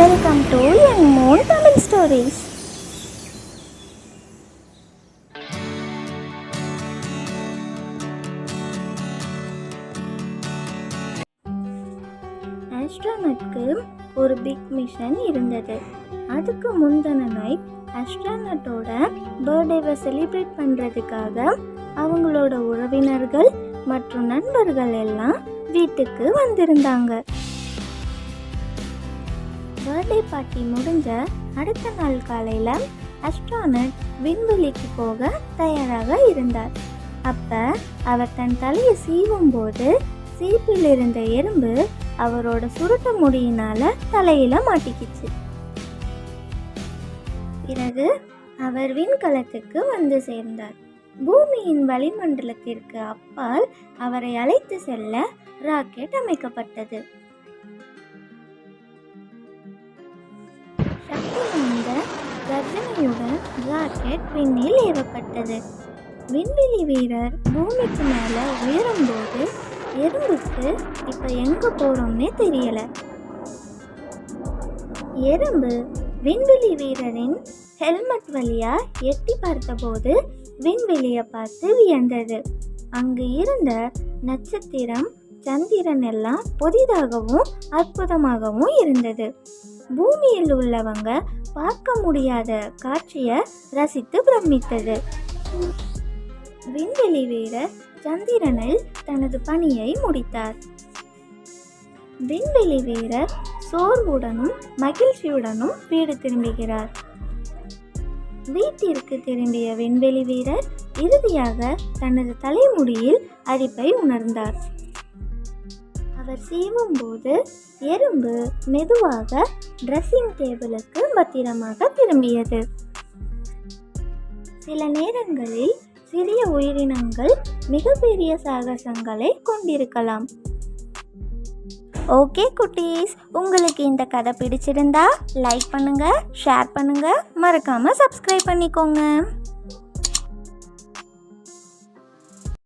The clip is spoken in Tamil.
Welcome to young moon Tamil stories. ஆஸ்ட்ரோனட்க்கு ஒரு பிக் மிஷன் இருந்தது. அதுக்கு முந்தின நைட் ஆஸ்ட்ரோனட்டோட பர்த்டேவை செலிப்ரேட் பண்ணுறதுக்காக அவங்களோட உறவினர்கள் மற்றும் நண்பர்கள் எல்லாம் வீட்டுக்கு வந்திருந்தாங்க. பர்த்டே பார்ட்டி முடிஞ்ச அடுத்த நாள் காலையில் ஆஸ்ட்ரோனட் விண்வெளிக்கு போக தயாராக இருந்தார். அப்போ அவர் தன் தலையை சீவும் போது சீப்பில் இருந்த எறும்பு அவரோட சுருட்ட முடியினால தலையில மாட்டிக்கிச்சு. பிறகு அவர் விண்கலத்துக்கு வந்து சேர்ந்தார். பூமியின் வளிமண்டலத்திற்கு அப்பால் அவரை அழைத்து செல்ல ராக்கெட் அமைக்கப்பட்டது. சக்தி வாய்ந்த கர்ஜனையுடன் ராக்கெட் விண்ணில் ஏவப்பட்டது. விண்வெளி வீரர் பூமிக்கு மேலே உயரும்போது எறும்புக்கு இப்போ எங்கே போகிறோம்னே தெரியலை. எறும்பு விண்வெளி வீரரின் ஹெல்மெட் வழியா எட்டி பார்த்தபோது விண்வெளியை பார்த்து வியந்தது. அங்கு இருந்த நட்சத்திரம், சந்திரன் எல்லாம் புதிதாகவும் அற்புதமாகவும் இருந்தது. பூமியில் உள்ளவங்க பார்க்க முடியாத காட்சியை ரசித்து பிரமித்தது. விண்வெளி வீரர் சந்திரனில் தனது பணியை முடித்தார். விண்வெளி வீரர் சோர்வுடனும் மகிழ்ச்சியுடனும் வீடு திரும்புகிறார். வீட்டிற்கு திரும்பிய விண்வெளி வீரர் இறுதியாக தனது தலைமுடியில் அரிப்பை உணர்ந்தார். அவர் சீவும் போது எறும்பு மெதுவாக ட்ரெஸ்ஸிங் டேபிளுக்கு பத்திரமாக திரும்பியது. சில நேரங்களில் சிறிய உயிரினங்கள் மிகப்பெரிய சாகசங்களை கொண்டிருக்கலாம். ஓகே குட்டீஸ், உங்களுக்கு இந்த கதை பிடிச்சிருந்தா லைக் பண்ணுங்க, ஷேர் பண்ணுங்க, மறக்காம சப்ஸ்கிரைப் பண்ணிக்கோங்க.